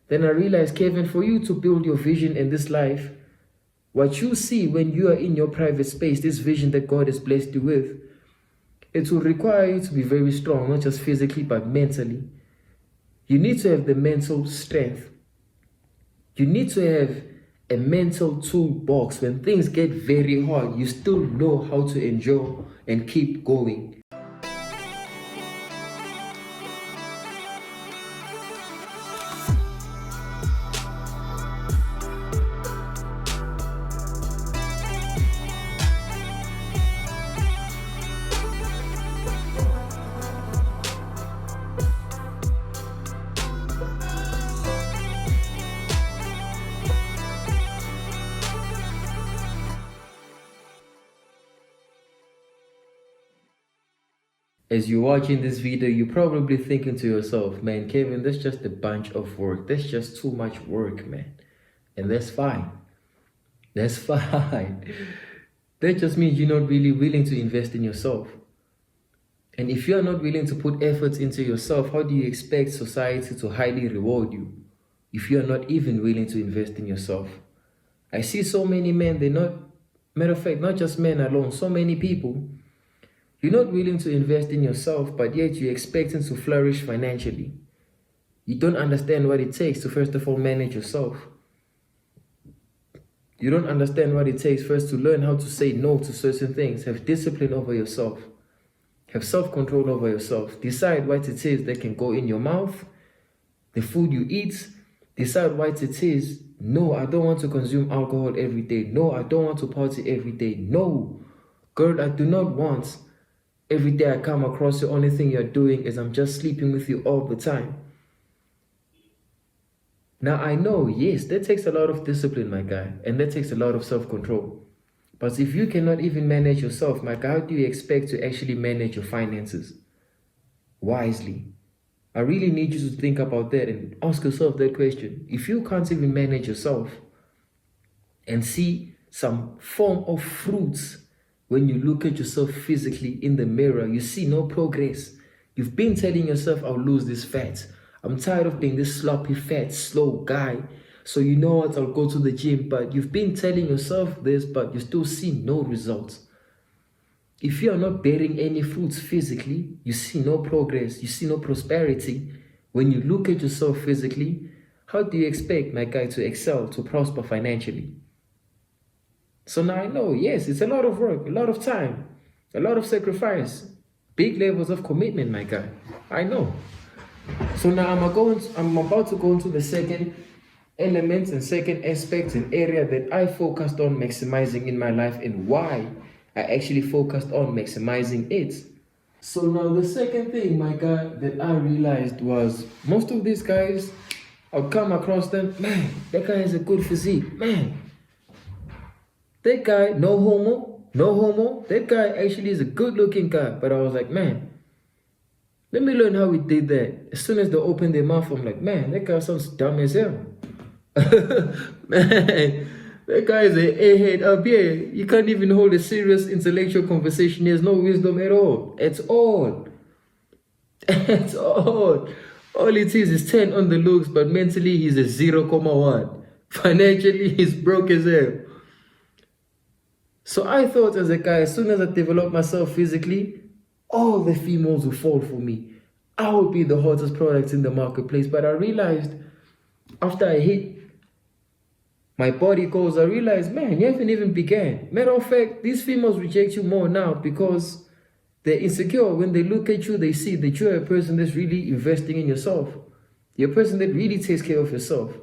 Then I realized, Kevin, for you to build your vision in this life, what you see when you are in your private space, this vision that God has blessed you with, it will require you to be very strong, not just physically, but mentally. You need to have the mental strength. You need to have a mental toolbox. When things get very hard, you still know how to endure and keep going. As you're watching this video, you're probably thinking to yourself, man, Kevin, that's just a bunch of work. That's just too much work, man. And that's fine. That's fine. That just means you're not really willing to invest in yourself. And if you're not willing to put efforts into yourself, how do you expect society to highly reward you if you're not even willing to invest in yourself? I see so many men, matter of fact, not just men alone, so many people. You're not willing to invest in yourself, but yet you're expecting to flourish financially. You don't understand what it takes to, first of all, manage yourself. You don't understand what it takes first to learn how to say no to certain things. Have discipline over yourself. Have self-control over yourself. Decide what it is that can go in your mouth, the food you eat. Decide what it is. No, I don't want to consume alcohol every day. No, I don't want to party every day. No, girl, I do not want every day I come across the only thing you're doing is I'm just sleeping with you all the time. Now I know, yes, that takes a lot of discipline, my guy, and that takes a lot of self-control. But if you cannot even manage yourself, my guy, how do you expect to actually manage your finances wisely? I really need you to think about that and ask yourself that question. If you can't even manage yourself and see some form of fruits when you look at yourself physically in the mirror, you see no progress. You've been telling yourself, I'll lose this fat. I'm tired of being this sloppy, fat, slow guy. So you know what, I'll go to the gym. But you've been telling yourself this, but you still see no results. If you are not bearing any fruits physically, you see no progress, you see no prosperity. When you look at yourself physically, how do you expect, my guy, to excel, to prosper financially? So now I know, yes, it's a lot of work, a lot of time, a lot of sacrifice, big levels of commitment, my guy. I know. So now I'm about to go into the second element and second aspect and area that I focused on maximizing in my life and why I actually focused on maximizing it. So now the second thing, my guy, that I realized was most of these guys, I'll come across them, man, that guy has a good physique, man. That guy, no homo, that guy actually is a good-looking guy. But I was like, man, let me learn how he did that. As soon as they opened their mouth, I'm like, man, that guy sounds dumb as hell. Man, that guy is an airhead up here. You can't even hold a serious intellectual conversation. He has no wisdom at all. At all. At all. All it is 10 on the looks, but mentally he's a 0.1. Financially, he's broke as hell. So I thought as a guy, as soon as I develop myself physically, all the females will fall for me. I will be the hottest product in the marketplace. But I realized after I hit my body goals, I realized, man, you haven't even began. Matter of fact, these females reject you more now because they're insecure. When they look at you, they see that you're a person that's really investing in yourself. You're a person that really takes care of yourself.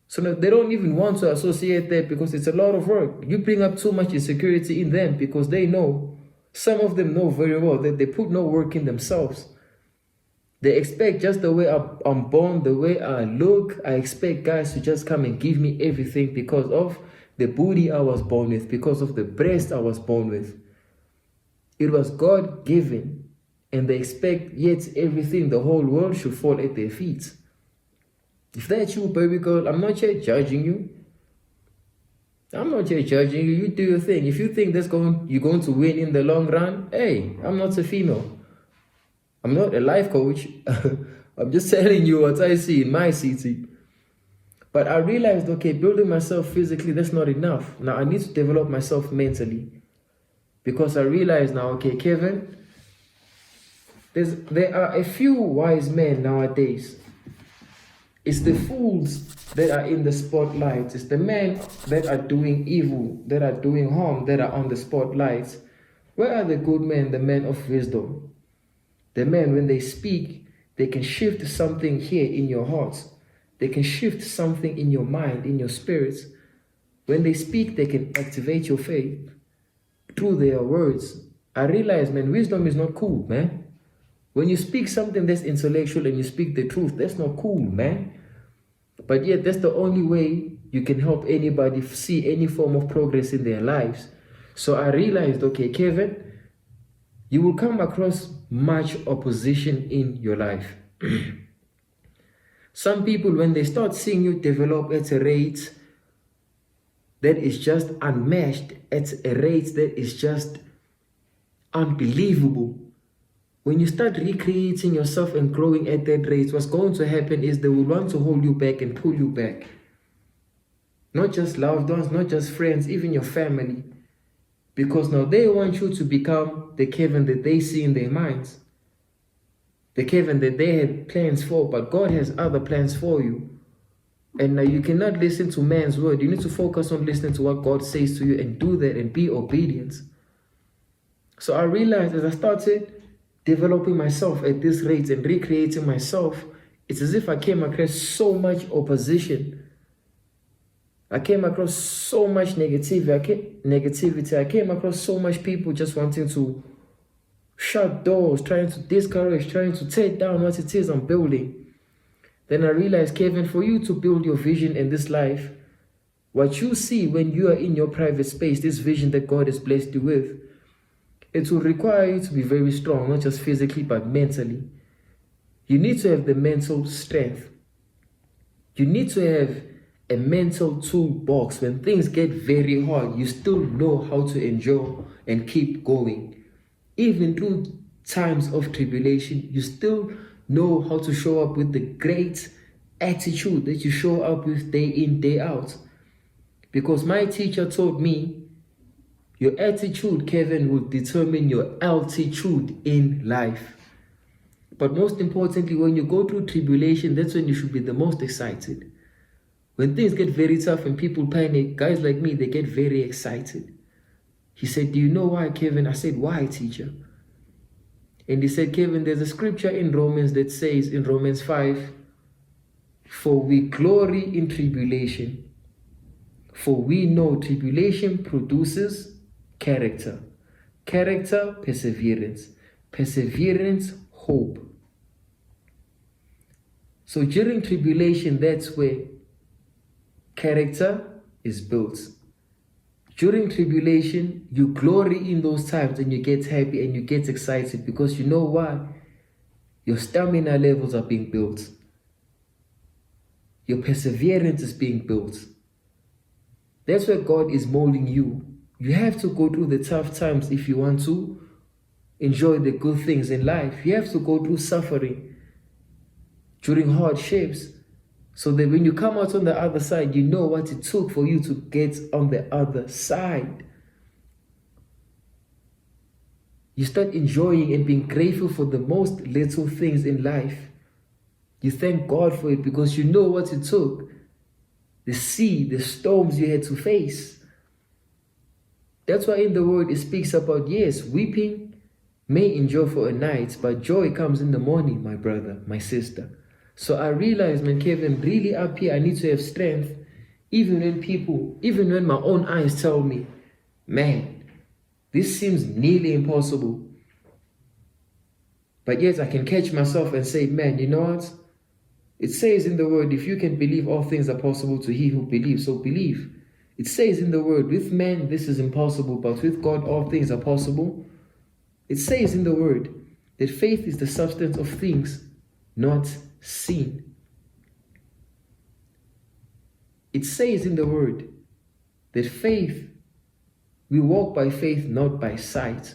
So now they don't even want to associate that because it's a lot of work. You bring up too much insecurity in them because they know, some of them know very well that they put no work in themselves. They expect just the way I'm born, the way I look, I expect guys to just come and give me everything because of the booty I was born with, because of the breast I was born with. It was God-given, and they expect yet everything, the whole world should fall at their feet. If that's you, baby girl, I'm not here judging you. I'm not here judging you. You do your thing. If you think you're going to win in the long run, hey, I'm not a female. I'm not a life coach. I'm just telling you what I see in my city. But I realized, okay, building myself physically, that's not enough. Now I need to develop myself mentally. Because I realize now, okay, Kevin, there are a few wise men nowadays. It's the fools that are in the spotlight. It's the men that are doing evil, that are doing harm, that are on the spotlights. Where are the good men, the men of wisdom? The men, when they speak, they can shift something here in your hearts. They can shift something in your mind, in your spirits. When they speak, they can activate your faith through their words. I realize, man, wisdom is not cool, man. When you speak something that's intellectual and you speak the truth, that's not cool, man. But yet, that's the only way you can help anybody see any form of progress in their lives. So I realized, okay, Kevin, you will come across much opposition in your life. Some people, when they start seeing you develop at a rate that is just unmatched, at a rate that is just unbelievable, when you start recreating yourself and growing at that rate, what's going to happen is they will want to hold you back and pull you back. Not just loved ones, not just friends, even your family. Because now they want you to become the Kevin that they see in their minds. The Kevin that they had plans for, but God has other plans for you. And now you cannot listen to man's word. You need to focus on listening to what God says to you and do that and be obedient. So I realized as I started developing myself at this rate and recreating myself, it's as if I came across so much opposition. I came across so much negativity. I came across so much people just wanting to shut doors, trying to discourage, trying to tear down what it is I'm building. Then I realized, Kevin, for you to build your vision in this life, what you see when you are in your private space, this vision that God has blessed you with, it will require you to be very strong, not just physically, but mentally. You need to have the mental strength. You need to have a mental toolbox. When things get very hard, you still know how to endure and keep going. Even through times of tribulation, you still know how to show up with the great attitude that you show up with day in, day out. Because my teacher told me, your attitude, Kevin, will determine your altitude in life. But most importantly, when you go through tribulation, that's when you should be the most excited. When things get very tough and people panic, guys like me, they get very excited. He said, do you know why, Kevin? I said, why, teacher? And he said, Kevin, there's a scripture in Romans that says, in Romans 5, for we glory in tribulation, for we know tribulation produces character. Character, perseverance. Perseverance, hope. So during tribulation, that's where character is built. During tribulation, you glory in those times and you get happy and you get excited because you know why? Your stamina levels are being built. Your perseverance is being built. That's where God is molding you. You have to go through the tough times if you want to enjoy the good things in life. You have to go through suffering during hardships so that when you come out on the other side, you know what it took for you to get on the other side. You start enjoying and being grateful for the most little things in life. You thank God for it because you know what it took. The sea, the storms you had to face. That's why in the word it speaks about, yes, weeping may endure for a night, but joy comes in the morning, my brother, my sister. So I realized, man, Kevin, really up here, I need to have strength, even when my own eyes tell me, man, this seems nearly impossible. But yet I can catch myself and say, man, you know what? It says in the word, if you can believe, all things are possible to he who believes, so believe. It says in the word, with man this is impossible, but with God all things are possible. It says in the word that faith is the substance of things not seen. It says in the word that faith, we walk by faith, not by sight.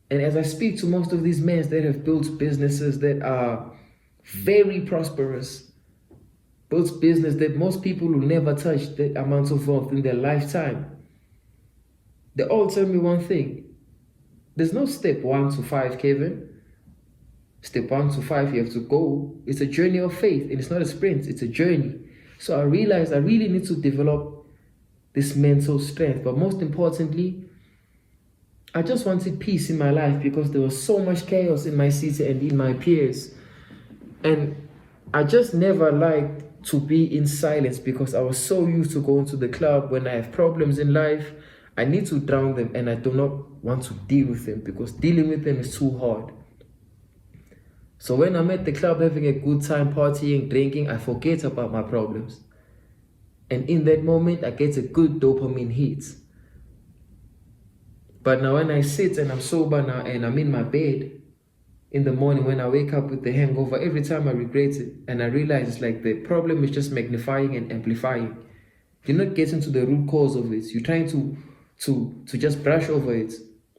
And as I speak to most of these men that have built businesses that are very prosperous, builds business that most people will never touch that amount of wealth in their lifetime. They all tell me one thing. There's no step 1 to 5, Kevin. Step 1 to 5, you have to go. It's a journey of faith, and it's not a sprint, it's a journey. So I realized I really need to develop this mental strength. But most importantly, I just wanted peace in my life because there was so much chaos in my city and in my peers. And I just never liked to be in silence because I was so used to going to the club. When I have problems in life, I need to drown them, and I do not want to deal with them because dealing with them is too hard. So when I'm at the club having a good time, partying, drinking, I forget about my problems. And in that moment, I get a good dopamine hit. But now when I sit and I'm sober now and I'm in my bed in the morning, when I wake up with the hangover, every time I regret it. And I realize it's like the problem is just magnifying and amplifying. You're not getting to the root cause of it. You're trying to just brush over it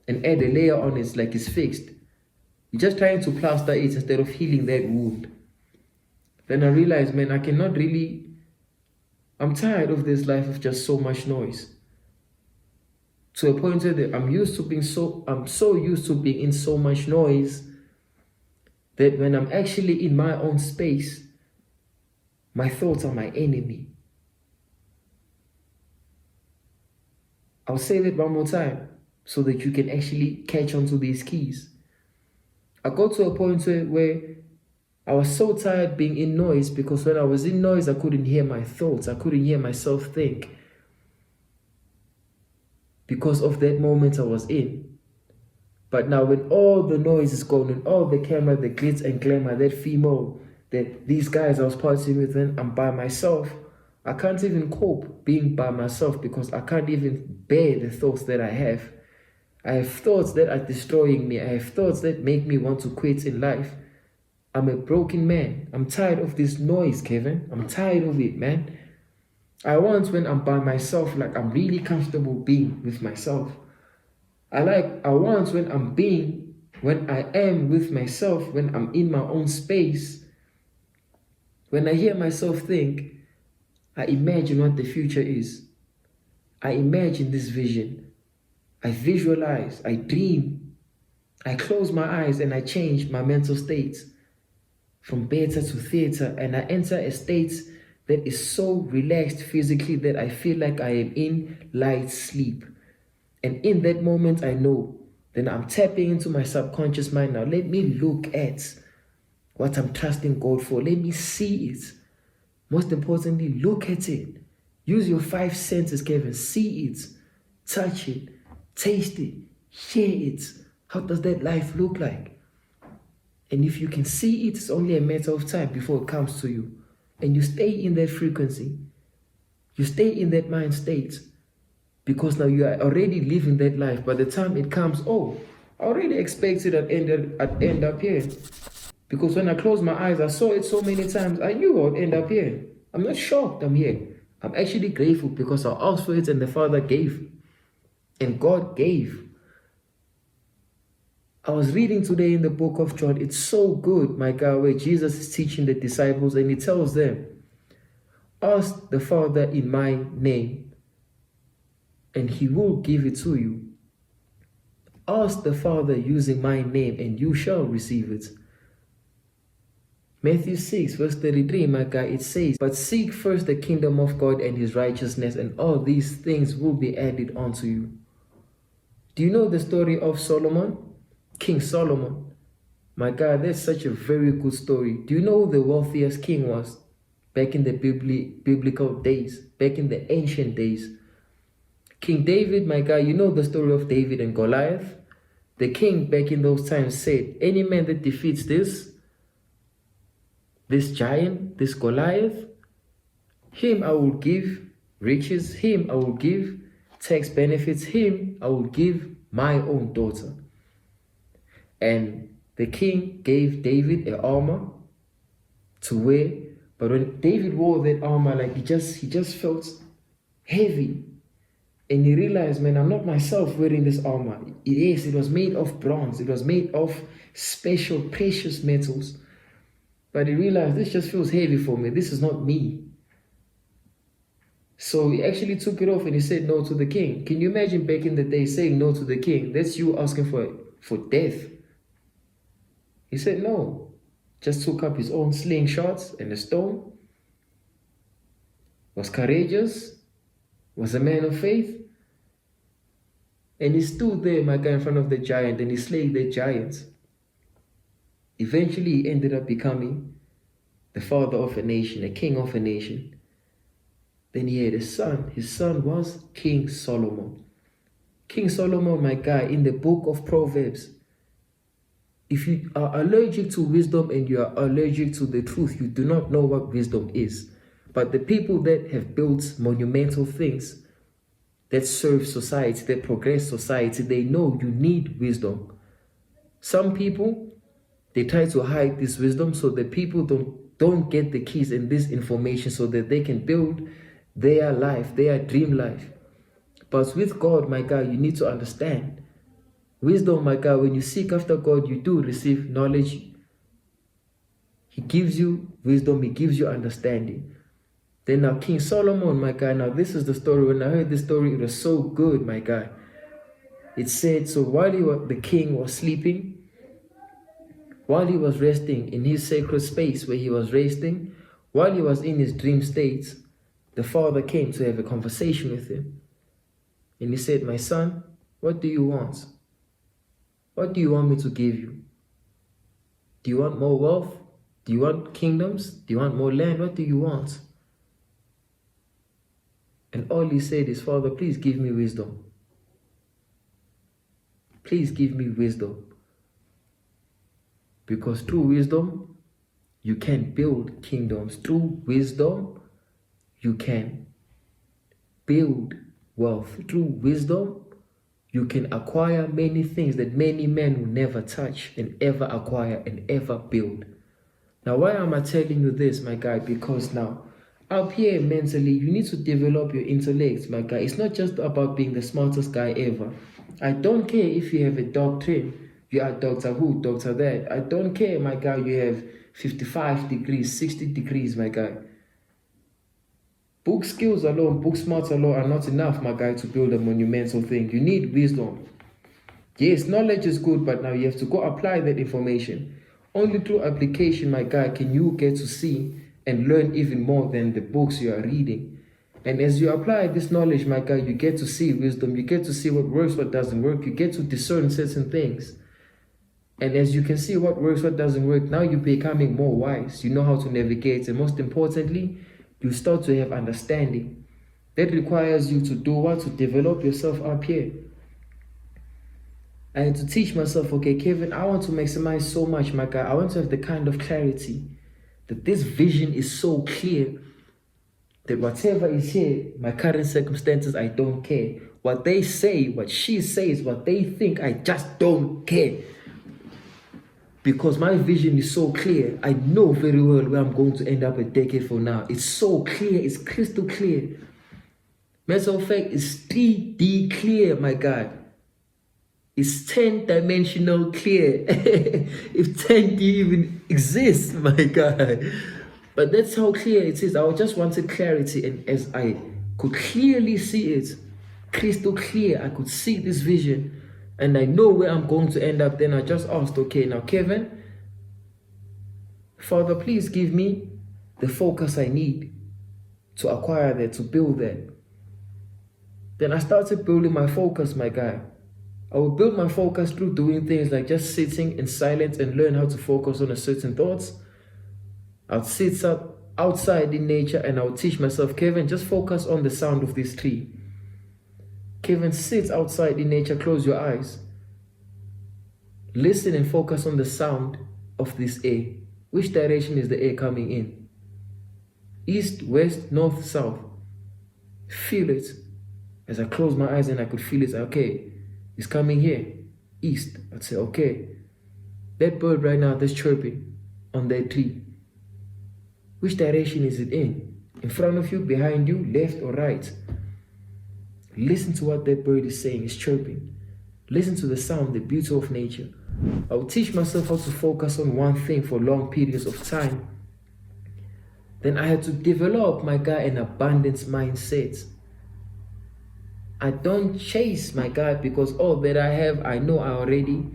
and add a layer on it like it's fixed. You're just trying to plaster it instead of healing that wound. Then I realized, man, I'm tired of this life of just so much noise. To a point where I'm so used to being in so much noise that when I'm actually in my own space, my thoughts are my enemy. I'll say that one more time so that you can actually catch on to these keys. I got to a point where I was so tired being in noise because when I was in noise, I couldn't hear my thoughts. I couldn't hear myself think because of that moment I was in. But now when all the noise is gone and all the camera, the glitz and glamour, that female, that these guys I was partying with, when I'm by myself, I can't even cope being by myself because I can't even bear the thoughts that I have. I have thoughts that are destroying me. I have thoughts that make me want to quit in life. I'm a broken man. I'm tired of this noise, Kevin. I'm tired of it, man. I want when I'm by myself, like I'm really comfortable being with myself. I want when I am with myself, when I'm in my own space, when I hear myself think, I imagine what the future is. I imagine this vision. I visualize, I dream, I close my eyes and I change my mental states from beta to theta, and I enter a state that is so relaxed physically that I feel like I am in light sleep. And in that moment, I know then I'm tapping into my subconscious mind. Now let me look at what I'm trusting God for. Let me see it. Most importantly, look at it. Use your 5 senses, Kevin. See it, touch it, taste it, share it. How does that life look like? And if you can see it, it's only a matter of time before it comes to you. And you stay in that frequency. You stay in that mind state. Because now you are already living that life. By the time it comes, I already expected I'd end up here. Because when I closed my eyes, I saw it so many times. I knew I'd end up here. I'm not shocked I'm here. I'm actually grateful because I asked for it and the Father gave. And God gave. I was reading today in the book of John. It's so good, my God, where Jesus is teaching the disciples and he tells them, ask the Father in my name and he will give it to you. Ask the Father using my name and you shall receive it. Matthew 6 verse 33, my God, it says, but seek first the kingdom of God and his righteousness, and all these things will be added unto you. Do you know the story of Solomon? King Solomon. My God, that's such a very good story. Do you know who the wealthiest king was back in the biblical days, back in the ancient days? King David, my God, you know the story of David and Goliath? The king back in those times said, any man that defeats this giant, this Goliath, him I will give riches, him I will give tax benefits, him I will give my own daughter. And the king gave David an armor to wear, but when David wore that armor, like he just felt heavy. And he realized, man, I'm not myself wearing this armor. It was made of bronze. It was made of special, precious metals. But he realized this just feels heavy for me. This is not me. So he actually took it off and he said no to the king. Can you imagine back in the day saying no to the king? That's you asking for death. He said no. Just took up his own slingshots and a stone. Was courageous. Was a man of faith. And he stood there, my guy, in front of the giant, and he slayed the giants. Eventually, he ended up becoming the father of a nation, a king of a nation. Then he had a son. His son was King Solomon. King Solomon, my guy, in the book of Proverbs, if you are allergic to wisdom and you are allergic to the truth, you do not know what wisdom is. But the people that have built monumental things that serve society, that progress society, they know you need wisdom. Some people, they try to hide this wisdom so that people don't get the keys and this information so that they can build their life, their dream life. But with God, my God, you need to understand. Wisdom, my God, when you seek after God, you do receive knowledge. He gives you wisdom, he gives you understanding. Then now King Solomon, my God, now this is the story. When I heard this story, it was so good, my God. It said, so while the king was sleeping, while he was resting in his sacred space where he was resting, while he was in his dream states, the father came to have a conversation with him. And he said, my son, what do you want? What do you want me to give you? Do you want more wealth? Do you want kingdoms? Do you want more land? What do you want? And all he said is, Father, please give me wisdom. Please give me wisdom. Because through wisdom, you can build kingdoms. Through wisdom, you can build wealth. Through wisdom, you can acquire many things that many men will never touch and ever acquire and ever build. Now, why am I telling you this, my guy? Because now, up here mentally, you need to develop your intellect, my guy. It's not just about being the smartest guy ever. I don't care if you have a doctrine. You are Doctor Who, Doctor That. I don't care, my guy, you have 55 degrees, 60 degrees, my guy. Book skills alone, book smarts alone are not enough, my guy, to build a monumental thing. You need wisdom. Yes, knowledge is good, but now you have to go apply that information. Only through application, my guy, can you get to see and learn even more than the books you are reading. And as you apply this knowledge, my guy, you get to see wisdom. You get to see what works, what doesn't work. You get to discern certain things. And as you can see what works, what doesn't work, now you're becoming more wise. You know how to navigate. And most importantly, you start to have understanding. That requires you to do what? To develop yourself up here. I had to teach myself, okay, Kevin, I want to maximize so much, my guy. I want to have the kind of clarity that this vision is so clear that whatever is here, my current circumstances, I don't care. What they say, what she says, what they think, I just don't care. Because my vision is so clear, I know very well where I'm going to end up a decade from now. It's so clear, it's crystal clear. Matter of fact, it's 3D clear, my God. It's 10-dimensional clear. If 10D even exists, my God. But that's how clear it is. I just wanted clarity, and as I could clearly see it, crystal clear, I could see this vision. And I know where I'm going to end up. Then I just asked, okay, now Kevin, Father, please give me the focus I need to acquire that, to build that. Then I started building my focus, my guy. I will build my focus through doing things like just sitting in silence and learn how to focus on a certain thoughts. I'll sit up outside in nature and I'll teach myself, Kevin, just focus on the sound of this tree. Kevin, sit outside in nature, close your eyes. Listen and focus on the sound of this air. Which direction is the air coming in? East, west, north, south. Feel it. As I close my eyes and I could feel it, okay, it's coming here, east. I'd say, okay, that bird right now that's chirping on that tree, which direction is it in? In front of you, behind you, left or right? Listen to what that bird is saying, it's chirping. Listen to the sound, the beauty of nature. I would teach myself how to focus on one thing for long periods of time. Then I had to develop, my guy, an abundance mindset. I don't chase, my God, because all that I have, I know I already.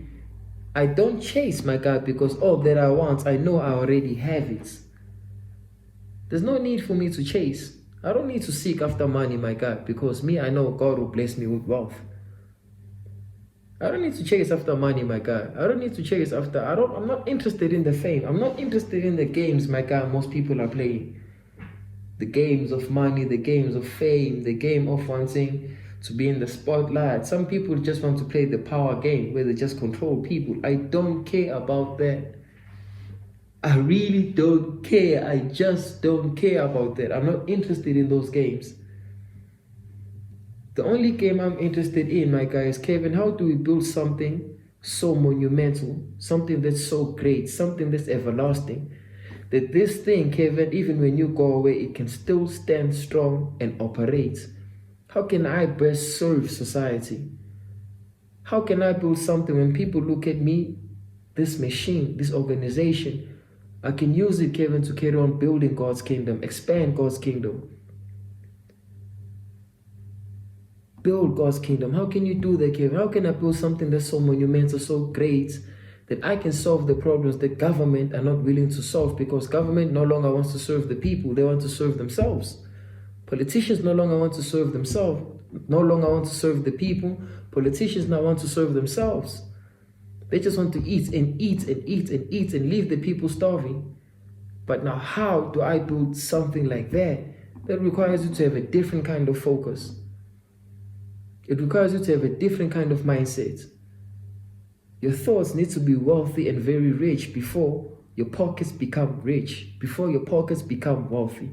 I don't chase, my God, because all that I want, I know I already have it. There's no need for me to chase. I don't need to seek after money, my God, because me, I know God will bless me with wealth. I don't need to chase after money, my God. I don't need to chase after, I'm not interested in the fame. I'm not interested in the games, my God, most people are playing. The games of money, the games of fame, the game of wanting to be in the spotlight. Some people just want to play the power game where they just control people. I don't care about that. I really don't care. I just don't care about that. I'm not interested in those games. The only game I'm interested in, my guy, is, Kevin, how do we build something so monumental, something that's so great, something that's everlasting, that this thing, Kevin, even when you go away, it can still stand strong and operate? How can I best serve society? How can I build something when people look at me, this machine, this organization, I can use it, Kevin, to carry on building God's kingdom, expand God's kingdom. Build God's kingdom. How can you do that, Kevin? How can I build something that's so monumental, so great, that I can solve the problems that government are not willing to solve, because government no longer wants to serve the people, they want to serve themselves. Politicians no longer want to serve themselves, no longer want to serve the people. Politicians now want to serve themselves. They just want to eat and eat and eat and eat and leave the people starving. But now how do I build something like that? That requires you to have a different kind of focus. It requires you to have a different kind of mindset. Your thoughts need to be wealthy and very rich before your pockets become rich, before your pockets become wealthy.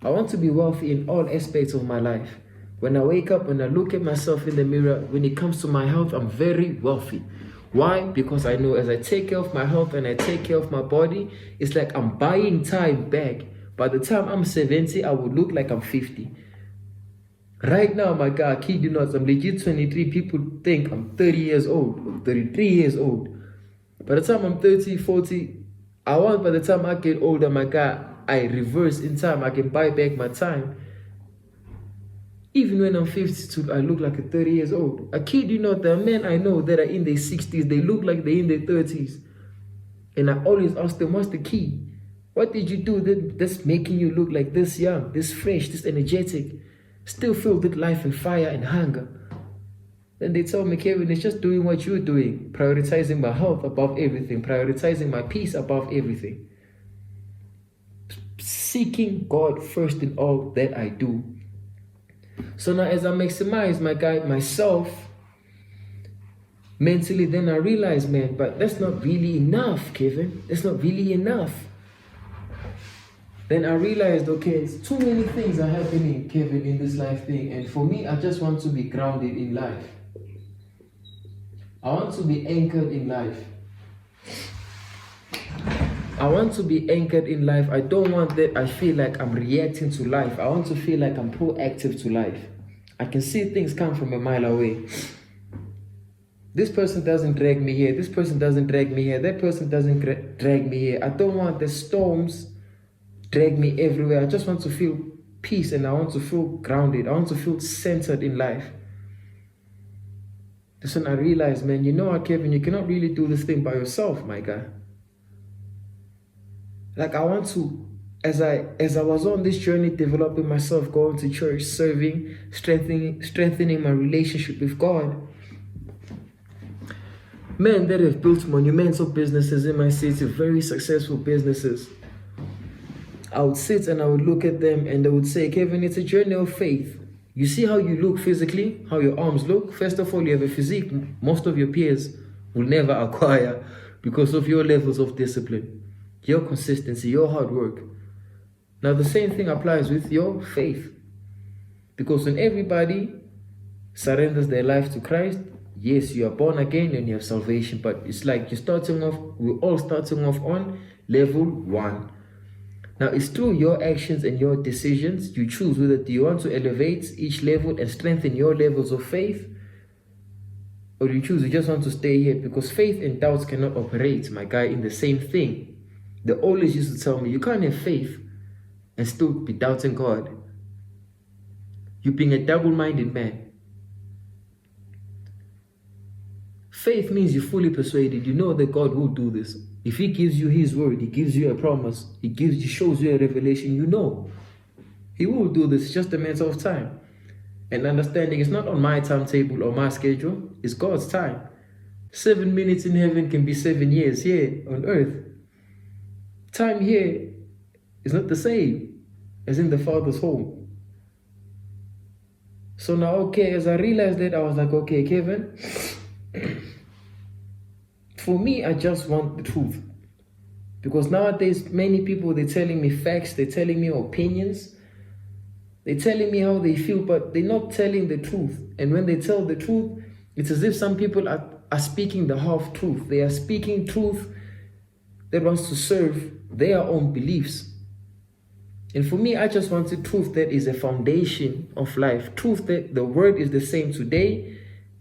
I want to be wealthy in all aspects of my life. When I wake up, when I look at myself in the mirror, when it comes to my health, I'm very wealthy. Why? Because I know as I take care of my health and I take care of my body, it's like I'm buying time back. By the time I'm 70, I will look like I'm 50. Right now, my God, I kid you not, I'm legit 23. People think I'm 30 years old, or 33 years old. By the time I'm 30, 40, I want by the time I get older, my God, I reverse in time. I can buy back my time. Even when I'm 52, I look like a 30 years old. I kid you not, there are men I know that are in their 60s, they look like they're in their 30s. And I always ask them, what's the key? What did you do that's making you look like this young, this fresh, this energetic, still filled with life and fire and hunger? Then they tell me, Kevin, it's just doing what you're doing, prioritizing my health above everything, prioritizing my peace above everything. Seeking God first in all that I do. So now as I maximize, my guy, myself, mentally, then I realize, man, but that's not really enough, Kevin. That's not really enough. Then I realized, okay, it's too many things are happening, Kevin, in this life thing. And for me, I just want to be grounded in life. I want to be anchored in life. I want to be anchored in life. I don't want that I feel like I'm reacting to life. I want to feel like I'm proactive to life. I can see things come from a mile away. This person doesn't drag me here. This person doesn't drag me here. That person doesn't drag me here. I don't want the storms drag me everywhere. I just want to feel peace and I want to feel grounded. I want to feel centered in life. That's when I realized, man, you know what, Kevin, you cannot really do this thing by yourself, my guy. Like I want to, as I was on this journey, developing myself, going to church, serving, strengthening my relationship with God. Men that have built monumental businesses in my city, very successful businesses. I would sit and I would look at them and they would say, Kevin, it's a journey of faith. You see how you look physically, how your arms look? First of all, you have a physique most of your peers will never acquire because of your levels of discipline, your consistency, your hard work. Now, the same thing applies with your faith. Because when everybody surrenders their life to Christ, yes, you are born again and you have salvation, but it's like we're all starting off on level 1. Now, it's through your actions and your decisions, you choose whether do you want to elevate each level and strengthen your levels of faith, Or you choose, you just want to stay here? Because faith and doubts cannot operate, my guy, in the same thing. They always used to tell me, you can't have faith and still be doubting God. You're being a double-minded man. Faith means you're fully persuaded. You know that God will do this. If he gives you his word, he gives you a promise, he shows you a revelation, you know he will do this. It's just a matter of time. And understanding it's not on my timetable or my schedule, it's God's time. 7 minutes in heaven can be 7 years here on earth. Time here is not the same as in the Father's home. So now, okay, as I realized that, I was like, okay, Kevin, for me, I just want the truth. Because nowadays, many people, they're telling me facts, they're telling me opinions, they're telling me how they feel, but they're not telling the truth. And when they tell the truth, it's as if some people are speaking the half truth. They are speaking truth that wants to serve their own beliefs. And for me, I just wanted truth that is a foundation of life. Truth that the word is the same today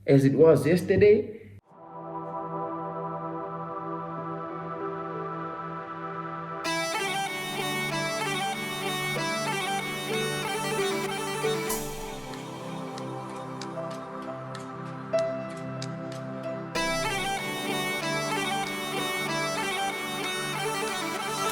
as it was yesterday,